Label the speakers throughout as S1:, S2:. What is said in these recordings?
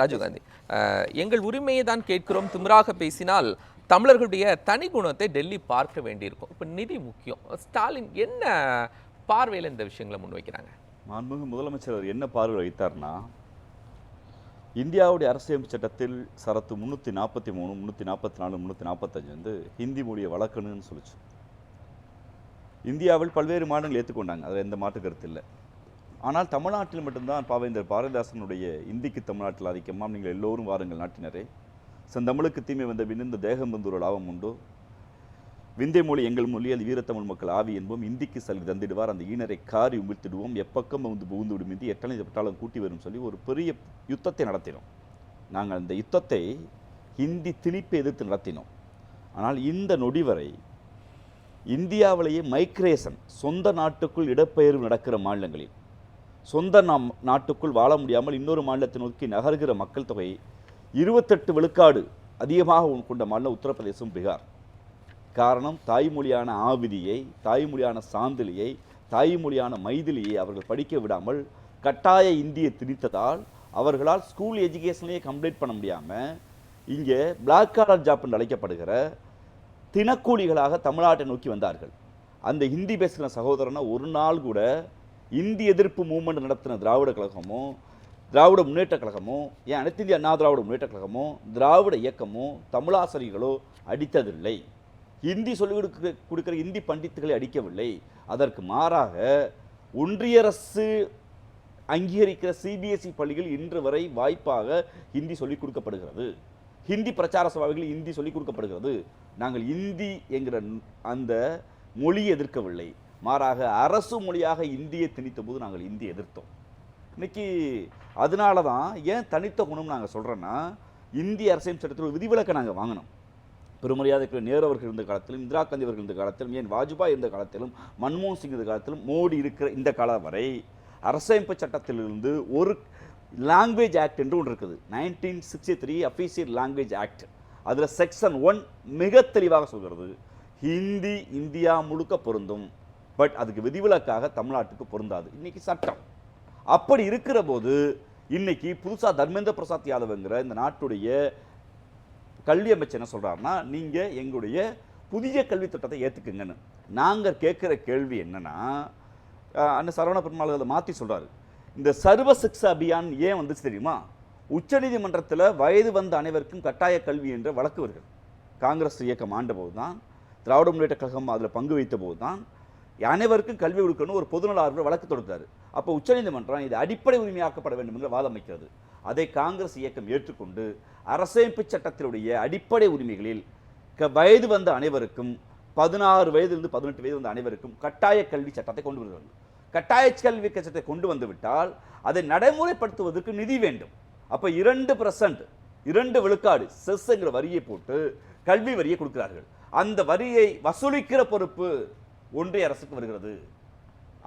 S1: ராஜீவ்காந்தி, எங்கள் உரிமையை தான் கேட்கிறோம், திமிராக பேசினால் தமிழர்களுடைய தனி குணத்தை டெல்லி பார்க்க வேண்டியிருக்கும். இப்போ நிதி முக்கியம். ஸ்டாலின் என்ன பார்வையில் இந்த விஷயங்களை முன்வைக்கிறாங்க?
S2: மாண்புமிகு முதலமைச்சர் என்ன பார்வை வைத்தார்னா, இந்தியாவுடைய அரசியலமைப்பு சட்டத்தில் சரத்து 343, 344, 345 வந்து ஹிந்தி மொழியை வளர்க்கணும்னு சொல்லிச்சு. இந்தியாவில் பல்வேறு மாநிலங்கள் ஏற்றுக்கொண்டாங்க, அதில் எந்த மாற்று கருத்து இல்லை. ஆனால் தமிழ்நாட்டில் மட்டும்தான் பாவேந்தர் பாரதிதாசனுடைய இந்திக்கு தமிழ்நாட்டில் ஆதிக்கமாக நீங்கள் எல்லோரும் வாருங்கள் நாட்டினரே, செந்தமிழுக்கு தீமை வந்த பின் இந்த தேகம் வந்து ஒரு லாபம் உண்டோ, விந்தை மொழி எங்கள் மொழி, அது வீரத்தமிழ் மக்கள் ஆவி என்போம், இந்திக்கு சல்கி தந்திடுவார், அந்த ஈனரை காரி உமிழ்த்திடுவோம், எப்பக்கம் வந்து புகுந்து விடும் இந்தி எட்டனை பட்டாளம் கூட்டி வரும் சொல்லி ஒரு பெரிய யுத்தத்தை நடத்தினோம். நாங்கள் அந்த யுத்தத்தை ஹிந்தி திணிப்பை எதிர்த்து நடத்தினோம். ஆனால் இந்த நொடி வரை இந்தியாவிலேயே மைக்ரேஷன், சொந்த நாட்டுக்குள் இடப்பெயர்வு நடக்கிற மாநிலங்களில் சொந்த நாட்டுக்குள் வாழ முடியாமல் இன்னொரு மாநிலத்தை நோக்கி நகர்கிற மக்கள் தொகை 28 விழுக்காடு அதிகமாக கொண்ட மாநிலம் உத்தரப்பிரதேசம், பீகார். காரணம், தாய்மொழியான ஆவிதியை, தாய்மொழியான சாந்திலியை, தாய்மொழியான மைதிலியை அவர்கள் படிக்க விடாமல் கட்டாய இந்தியை திணித்ததால் அவர்களால் ஸ்கூல் எஜுகேஷனையே கம்ப்ளீட் பண்ண முடியாமல் இங்கே பிளாக் காலர் ஜாப் என்று அழைக்கப்படுகிற தினக்கூலிகளாக தமிழ்நாட்டை நோக்கி வந்தார்கள். அந்த ஹிந்தி பேசுகிற சகோதரனை ஒரு நாள் கூட இந்தி எதிர்ப்பு மூவ்மெண்ட் நடத்தின திராவிட கழகமோ, திராவிட முன்னேற்ற கழகமோ, ஏன் அனைத்து இந்திய அண்ணா திராவிட முன்னேற்ற கழகமோ, திராவிட இயக்கமோ, தமிழாசிரியர்களோ அடித்ததில்லை. ஹிந்தி சொல்லிக் கொடுக்கிற இந்தி பண்டித்துகளை அடிக்கவில்லை. அதற்கு மாறாக ஒன்றிய அரசு அங்கீகரிக்கிற சிபிஎஸ்இ பள்ளிகள் இன்று வரை வாய்ப்பாக ஹிந்தி சொல்லிக் கொடுக்கப்படுகிறது. ஹிந்தி பிரச்சார சபாவில் ஹிந்தி சொல்லிக் கொடுக்கப்படுகிறது. நாங்கள் இந்தி என்கிற அந்த மொழியை எதிர்க்கவில்லை, மாறாக அரசு மொழியாக இந்தியை திணித்த போது நாங்கள் இந்தியை எதிர்த்தோம். இன்னைக்கு அதனால தான் ஏன் தனித்த குணம் நாங்கள் சொல்கிறோன்னா, இந்திய அரசியல் சட்டத்தில் ஒரு விதிவிலக்கை நாங்கள் வாங்கினோம். பெருமரியாதைக்குரிய நேரு அவர்கள் இருந்த காலத்திலும், இந்திரா காந்தி அவர்கள் இருந்த காலத்திலும், ஏன் வாஜ்பாய் இருந்த காலத்திலும், மன்மோகன் சிங் இருந்த காலத்திலும், மோடி இருக்கிற இந்த காலம் வரை அரசியலமைப்பு சட்டத்திலிருந்து ஒரு லாங்குவேஜ் ஆக்ட் என்று ஒன்று இருக்குது. 1963 அஃபீஷியல் லாங்குவேஜ் ஆக்ட். அதில் செக்ஷன் 1 மிக தெளிவாக சொல்கிறது, ஹிந்தி இந்தியா முழுக்க பொருந்தும், பட் அதுக்கு விதிவிலக்காக தமிழ்நாட்டுக்கு பொருந்தாது. இன்னைக்கு சட்டம் அப்படி இருக்கிற போது இன்னைக்கு புதுசாக தர்மேந்திர பிரசாத் யாதவ்ங்கிற இந்த நாட்டுடைய கல்வி அமைச்சர் என்ன சொல்கிறாருன்னா, நீங்கள் எங்களுடைய புதிய கல்வி திட்டத்தை ஏற்றுக்குங்கன்னு. நாங்கள் கேட்குற கேள்வி என்னன்னா, அண்ணன் சரவண பெருமாள் அதை மாற்றி சொல்கிறாரு. இந்த சர்வ சிக்ஷா அபியான் ஏன் வந்துச்சு தெரியுமா? உச்சநீதிமன்றத்தில் வயது வந்த அனைவருக்கும் கட்டாய கல்வி என்ற வழக்கு வருகிறது. காங்கிரஸ் இயக்கம் ஆண்ட போது தான், திராவிட முன்னேற்ற கழகம் அதில் பங்கு வைத்த போது தான் அனைவருக்கும் கல்வி கொடுக்கணும் ஒரு பொதுநல ஆர்வலர் வழக்கு தொடுத்தார். அப்போ உச்சநீதிமன்றம் இது அடிப்படை உரிமையாக்கப்பட வேண்டும் என்று வாதம் வைக்கிறது. அதை காங்கிரஸ் இயக்கம் ஏற்றுக்கொண்டு அரசியலமைப்பு சட்டத்தினுடைய அடிப்படை உரிமைகளில் வயது வந்த அனைவருக்கும் 16 வயதிலிருந்து 18 வயது வந்த அனைவருக்கும் கட்டாய கல்வி சட்டத்தை கொண்டு வருகிறது. கட்டாய கல்வி சட்டத்தை கொண்டு வந்து விட்டால் அதை நடைமுறைப்படுத்துவதற்கு நிதி வேண்டும். அப்போ 2%, 2 விழுக்காடு செஸ்ங்கிற வரியை போட்டு கல்வி வரியை கொடுக்கிறார்கள். அந்த வரியை வசூலிக்கிற பொறுப்பு ஒன்றிய அரசுக்கு வருகிறது.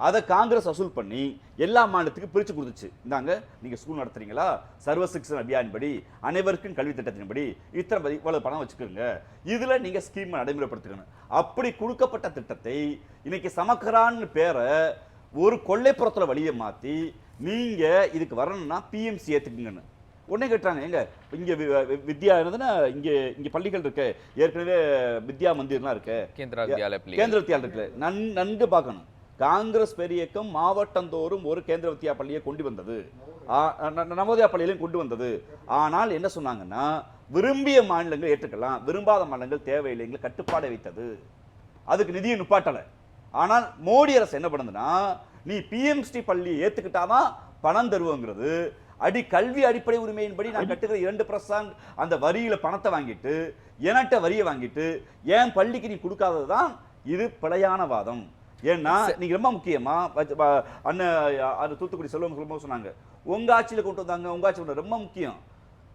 S2: அதை காங்கிரஸ் வசூல் பண்ணி எல்லா மாநிலத்துக்கும் பிரித்து கொடுத்துச்சு. இந்தாங்க, நீங்கள் ஸ்கூல் நடத்துறீங்களா, சர்வ சிக்ஷா அபியான் படி, அனைவருக்கும் கல்வி திட்டத்தின்படி இத்தனை இவ்வளவு பணம் வச்சுக்கோங்க, இதில் நீங்கள் ஸ்கீமை நடைமுறைப்படுத்திக்கணும். அப்படி கொடுக்கப்பட்ட திட்டத்தை இன்னைக்கு சமக்கரான்னு பேரை ஒரு கொள்ளைப்புறத்தில் வழியை மாற்றி நீங்கள் இதுக்கு வரணும்னா பிஎம்சி ஏற்றுக்குங்கன்னு உடனே கேட்டாங்க. எங்க இங்கே வித்யா இருந்ததுன்னா இங்கே பள்ளிகள் இருக்கு, ஏற்கனவே வித்யா மந்திர்லாம் இருக்கு, கேந்திர வித்யாலயம் இருக்கு. நன்கு பார்க்கணும். காங்கிரஸ் பெரிய இயக்கம் மாவட்டந்தோறும் ஒரு கேந்திர வித்யா பள்ளியை கொண்டு வந்தது, நவோதயா பள்ளியிலையும் கொண்டு வந்தது. ஆனால் என்ன சொன்னாங்கன்னா, விரும்பிய மாநிலங்கள் ஏற்றுக்கலாம், விரும்பாத மாநிலங்கள் தேவையில்லைங்களை கட்டுப்பாடை வைத்தது. அதுக்கு நிதியை நுப்பாட்டலை. ஆனால் மோடி அரசு என்ன பண்ணுதுன்னா, நீ பிஎம்சி பள்ளியை ஏற்றுக்கிட்டாதான் பணம் தருவோங்கிறது. கல்வி அடிப்படை உரிமையின்படி நான் கட்டுகிற 2% அந்த வரியில பணத்தை வாங்கிட்டு என்கிட்ட வரியை வாங்கிட்டு என் பள்ளிக்கு நீ கொடுக்காததுதான் இது பிழையான வாதம். ஏன்னா நீங்க ரொம்ப முக்கியமா அண்ணன் தூத்துக்குடி செல்வம் சொன்னாங்க, உங்க ஆட்சியில கொண்டு வந்தாங்க, உங்க ஆட்சி ரொம்ப முக்கியம்.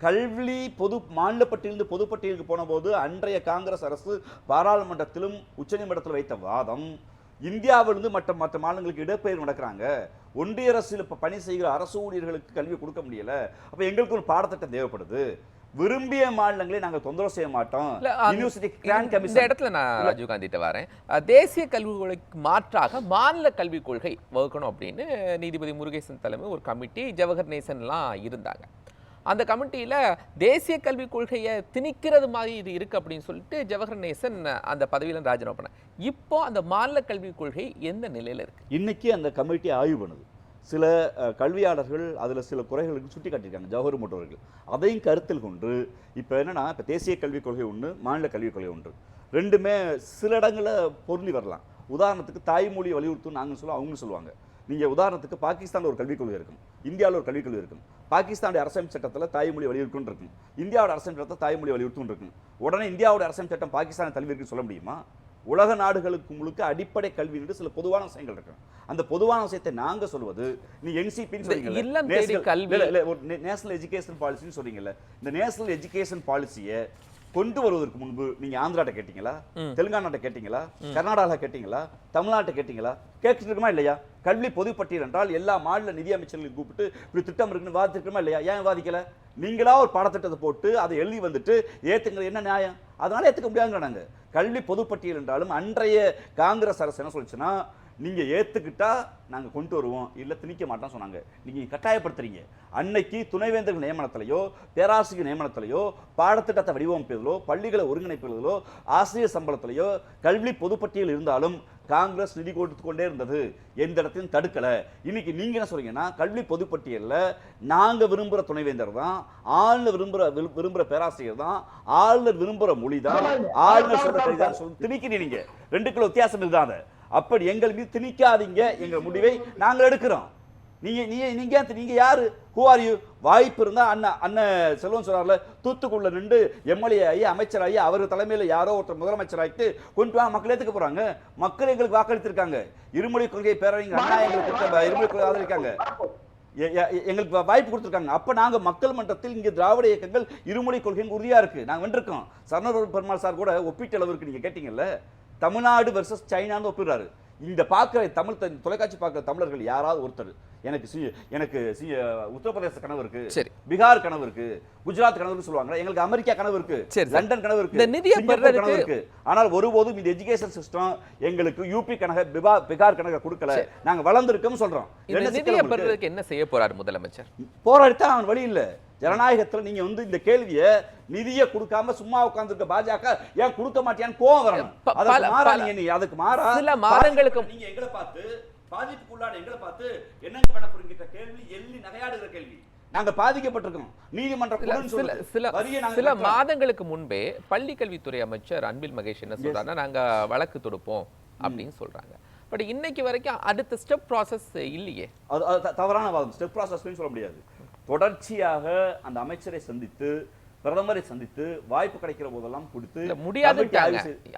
S2: கல்வி பொது மாநில பட்டியலிருந்து பொதுப்பட்டியலுக்கு போன போது அன்றைய காங்கிரஸ் அரசு பாராளுமன்றத்திலும் உச்சநீதிமன்றத்தில் வைத்த வாதம், இந்தியாவிலிருந்து மற்ற மாநிலங்களுக்கு இடப்பெயர்வு நடக்கிறாங்க, ஒன்றிய அரசில் பணி செய்கிற அரசு ஊழியர்களுக்கு கல்வி கொடுக்க முடியல, அப்ப எங்களுக்கு ஒரு பாடத்திட்டம் தேவைப்படுது, விரும்பிய மாநிலங்களை நாங்கள் தொந்தரவு செய்ய மாட்டோம்.
S1: இந்த இடத்துல நான் ராஜீவ்காந்திட்ட வரேன். தேசிய கல்விக் கொள்கைக்கு மாற்றாக மாநில கல்விக் கொள்கை வகுக்கணும் அப்படின்னு நீதிபதி முருகேசன் தலைமை ஒரு கமிட்டி, ஜவஹர் நேசன்லாம் இருந்தாங்க. அந்த கமிட்டியில தேசிய கல்விக் கொள்கையை திணிக்கிறது மாதிரி இது இருக்கு அப்படின்னு சொல்லிட்டு ஜவஹர் நேசன் அந்த பதவியில ராஜினாமா பண்ணார். இப்போ அந்த மாநில கல்விக் கொள்கை எந்த நிலையில இருக்கு?
S2: இன்னைக்கு அந்த கமிட்டி ஆய்வு பண்ணுது. சில கல்வியாளர்கள் அதில் சில குறைகளுக்கு சுட்டி காட்டியிருக்காங்க ஜவஹர் மற்றவர்கள். அதையும் கருத்தில் கொண்டு இப்போ என்னன்னா, இப்போ தேசிய கல்விக் கொள்கை ஒன்று, மாநில கல்விக் கொள்கை ஒன்று, ரெண்டுமே சில இடங்களில் பொருந்தி வரலாம். உதாரணத்துக்கு தாய்மொழியை வலியுறுத்தும் நாங்கள் சொல்லுவோம், அவங்க சொல்லுவாங்க. நீங்கள் உதாரணத்துக்கு பாகிஸ்தானில் ஒரு கல்விக் கொள்கை இருக்கும், இந்தியாவில் ஒரு கல்விக் கொள்கை இருக்கும். பாகிஸ்தானுடைய அரசியல் சட்டத்தில் தாய்மொழி வலியுறுத்தும் இருக்கும், இந்தியாவோட அரசியல் சட்டத்தில் தாய்மொழி வலியுறுத்தும் இருக்கும். உடனே இந்தியாவோட அரசியல் சட்டம் பாகிஸ்தானை தழுவி இருக்குன்னு சொல்ல முடியுமா? உலக நாடுகளுக்கு முழுக்க அடிப்படை கல்வி என்று சில பொதுவான விஷயங்கள் இருக்கு. அந்த பொதுவான விஷயத்தை நாங்க சொல்வது, நீ என்சிபின்னு சொல்றீங்கல்ல, நேஷனல் எஜுகேஷன் பாலிசின்னு சொல்றீங்கல்ல, இந்த நேஷனல் எஜுகேஷன் பாலிசியை கொண்டு வருவதற்கு முன்பு நீங்க ஆந்திராட்ட கேட்டீங்களா, தெலுங்கானாட்ட கேட்டீங்களா, கர்நாடகா கேட்டீங்களா, தமிழ்நாட்டை கேட்டீங்களா? கேட்டுட்டு இருக்குமா இல்லையா? கல்வி பொதுப்பட்டியல் என்றால் எல்லா மாநில நிதி அமைச்சர்களையும் கூப்பிட்டு இப்படி திட்டம் இருக்குன்னு வாதிச்சிருக்கமா இல்லையா? ஏன் வாதிக்கல? நீங்களா ஒரு பாடத்திட்டத்தை போட்டு அதை எழுதி வந்துட்டு ஏத்துங்கிறது என்ன நியாயம்? அதனால ஏத்துக்க முடியாதுங்க. நாங்க கல்வி பொதுப்பட்டியல் என்றாலும் அன்றைய காங்கிரஸ் அரசு என்ன சொல்லுச்சுன்னா, நீங்க ஏத்துக்கிட்டா நாங்க கொண்டு வருவோம், இல்ல திணிக்க மாட்டோம் சொன்னாங்க. நீங்க கட்டாயப்படுத்துறீங்க. அன்னைக்கு துணைவேந்தர்கள் நியமனத்திலேயோ பேராசிரியர் நியமனத்திலேயோ பாடத்திட்டத்தை வடிவமைப்பதிலோ பள்ளிகளை ஒருங்கிணைப்பதிலோ ஆசிரியர் சம்பளத்திலேயோ கல்வி பொதுப்பட்டியல் இருந்தாலும் காங்கிரஸ் நிதி கொடுத்து கொண்டே இருந்தது, எந்த இடத்தையும் தடுக்கல. இன்னைக்கு நீங்க என்ன சொல்றீங்கன்னா, கல்வி பொதுப்பட்டியல்ல நாங்க விரும்புற துணைவேந்தர் தான், ஆளுநர் விரும்புற பேராசிரியர் தான், ஆளுநர் விரும்புற மொழி தான், ஆளுநர் சொல்ற கல்வி தான் சொல்லி திணிக்கிறீங்க. நீங்க 2 கிலோ வித்தியாசம் இருந்தாத. அப்படி எங்கள் மீது திணிக்காதீங்க, எங்க முடிவை நாங்கள் எடுக்கிறோம். நீங்க யாரு? Who are you? வாய்ப்பு இருந்தா அண்ணன் செல்வன் சொல்றாருல, தூத்துக்குள்ள நின்று எம்எல்ஏ ஆகி அமைச்சர் ஆகி அவர் தலைமையில் யாரோ ஒருத்தர் முதலமைச்சர் ஆகிட்டு கொண்டு வா, மக்கள் ஏத்துக்க போறாங்க. மக்கள் எங்களுக்கு வாக்களித்திருக்காங்க. இருமொழி கொள்கை பேரறிஞர் அண்ணா எங்களுக்கு இருமொழி கொள்கை ஆதரிக்காங்க, எங்களுக்கு வாய்ப்பு கொடுத்துருக்காங்க. அப்ப நாங்க மக்கள் மன்றத்தில் இங்க திராவிட இயக்கங்கள் இருமொழி கொள்கை உறுதியா இருக்கு, நாங்க வென்றிருக்கோம். சரணர் பெருமாள் சார் கூட ஒப்பீட்டு அளவிற்கு நீங்க கேட்டீங்கல்ல, தமிழ்நாடு வெர்சஸ் சைனான்னு ஒப்பிடுறாரு. இந்த பார்க்குற தமிழ் தொலைக்காட்சி பார்க்குற தமிழர்கள் யாராவது ஒருத்தர் எனக்கு உத்தரப்பிரதேச கனவு இருக்கு, பீகார் கனவு இருக்கு, குஜராத் கனவு சொல்லுவாங்க, எங்களுக்கு அமெரிக்கா கனவு இருக்கு, லண்டன் கனவு இருக்கு, சிங்கப்பூர் கனவு இருக்கு. ஆனால் ஒருபோதும் இந்த எஜுகேஷன் சிஸ்டம் எங்களுக்கு யூபி கனக பீகார் கனக கொடுக்கல. நாங்க வளர்ந்துருக்கோம் சொல்றோம்.
S1: என்ன செய்ய போறாரு முதலமைச்சர்?
S2: போராடித்தான் அவன் வழி இல்ல. ஜனநாயகத்தில் நீங்க இந்த கேள்வியை நிதியை கொடுக்காம சும்மா உட்கார்ந்துருக்க பாஜக ஏன் கொடுக்க மாட்டியான்னு கோவம் வரணும். அதுக்கு மாறா
S1: சில மாதங்களுக்கு
S2: நீங்க எங்களை பார்த்து பாதிப்புக்குள்ளான எங்களை பார்த்து என்னங்க பண்ண போறீங்க கேள்வி எள்ளி நகையாடுகிற கேள்வி. நாங்க பாதிக்கப்பட்டிருக்கோம். நீதிமன்றம்
S1: சில மாதங்களுக்கு முன்பே பள்ளி கல்வித்துறை அமைச்சர் அன்பில் மகேஷ் என்ன சொல்றாருன்னா, நாங்க வழக்கு தொடுப்போம் அப்படின்னு சொல்றாங்க. பட் இன்னைக்கு வரைக்கும் அடுத்த ஸ்டெப் ப்ராசஸ் இல்லையே.
S2: தவறான வாதம். ஸ்டெப் ப்ராசஸ் சொல்ல முடியாது. தொடர்ச்சியாக அந்த அமைச்சரை சந்தித்து பிரதமரை சந்தித்து வாய்ப்பு கிடைக்கிற போதெல்லாம் கொடுத்து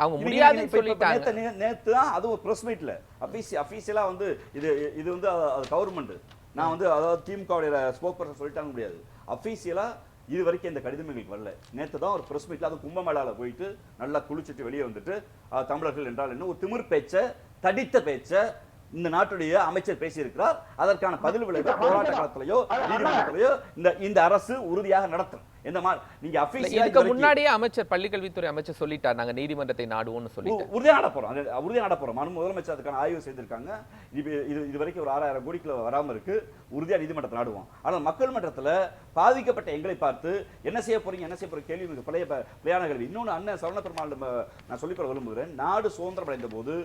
S1: அவங்க முடியாதுன்னு சொல்லிட்டாங்க.
S2: நேத்து தான் அது ஒரு பிரஸ் மீட்ல அபிஷியலா இது அது கவர்மெண்ட், நான் அதாவது திமுகவுடைய ஸ்போக் பர்சன் சொல்லிட்டாங்க முடியாது. அபிஷியலா இது வரைக்கும் இந்த கடிதம் எங்களுக்கு வரல. நேற்று தான் ஒரு பிரஸ் மீட்ல அது கும்பமேளால போயிட்டு நல்லா குளிச்சுட்டு வெளியே வந்துட்டு தமிழர்கள் என்றால் என்ன ஒரு திமிர் பேச்ச தடித்த பேச்ச இந்த நாட்டுடைய அமைச்சர் பேசியிருக்கிறார். அதற்கான பதில் விளைவு போராட்ட காலத்திலேயோ நீதிமன்றத்திலேயோ இந்த அரசு உறுதியாக நடத்தும்.
S1: இதுக்கு முன்னாடியே அமைச்சர் பள்ளிக்கல்வித்துறை அமைச்சர் சொல்லிட்டார், நாங்க நீதிமன்றத்தை நாடுவோம்னு சொல்லிட்டு
S2: உறுதியாக நடப்போம். முதலமைச்சர் அதுக்கான ஆய்வு செய்திருக்காங்க. இது வரைக்கும் ஒரு 6000 கோடிக்குள்ள வராம இருக்கு. உறுதியா நீதிமன்றத்தை நாடுவோம். ஆனால் மக்கள் மன்றத்தில் பாதிக்கப்பட்ட எங்களை பார்த்து என்ன செய்ய போறீங்க கேள்வி பிழையான கேள்வி. இன்னொன்று அண்ணன் சரவண பெருமாள் நான் சொல்லிக்கொள்ள விரும்புகிறேன். நாடு சுதந்திரம் அடைந்த போது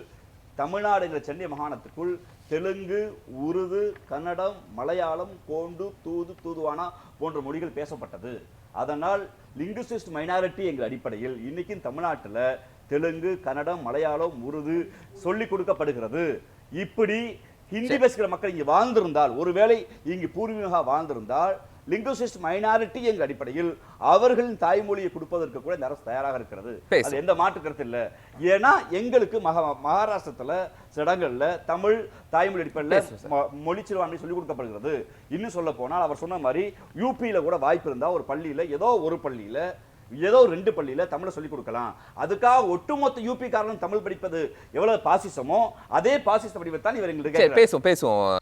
S2: தமிழ்நாடு என்ற சென்னை மாகாணத்துக்குள் தெலுங்கு, உருது, கன்னடம், மலையாளம், கோண்டு, தூதுவானா போன்ற மொழிகள் பேசப்பட்டது. அதனால் லிங்குவிஸ்டிக் மைனாரிட்டி என்ற அடிப்படையில் இன்னைக்கும் தமிழ்நாட்டில் தெலுங்கு, கன்னடம், மலையாளம், உருது சொல்லிக் கொடுக்கப்படுகிறது. இப்படி ஹிந்தி பேசுகிற மக்கள் இங்கு வாழ்ந்திருந்தால், ஒருவேளை இங்கு பூர்வீகமாக வாழ்ந்திருந்தால் லிங்குவிஸ்டிக் மைனாரிட்டி என்ற அடிப்படையில் அவர்களின் தாய்மொழியை கொடுப்பதற்கு கூட இந்த அரசு தயாராக இருக்கிறது. அது எந்த மாற்று கருத்து இல்லை. ஏன்னா எங்களுக்கு மகாராஷ்டிரத்துல சில இடங்கள்ல தமிழ் தாய்மொழி அடிப்படையில் மொழி சிறுபான்மை சொல்லிக் கொடுக்கப்படுகிறது. இன்னும் சொல்ல போனால் அவர் சொன்ன மாதிரி யூபியில கூட வாய்ப்பு இருந்தா ஒரு பள்ளியில ஏதோ 2 பள்ளியில தமிழை சொல்லிக் கொடுக்கலாம். அதுக்காக ஒட்டுமொத்த யூபி காரணம் தமிழ் படிப்பது எவ்வளவு பாசிசமோ அதே பாசிச வடிவத்தான் இவர் எங்களுக்கு
S1: பேசுவோம்.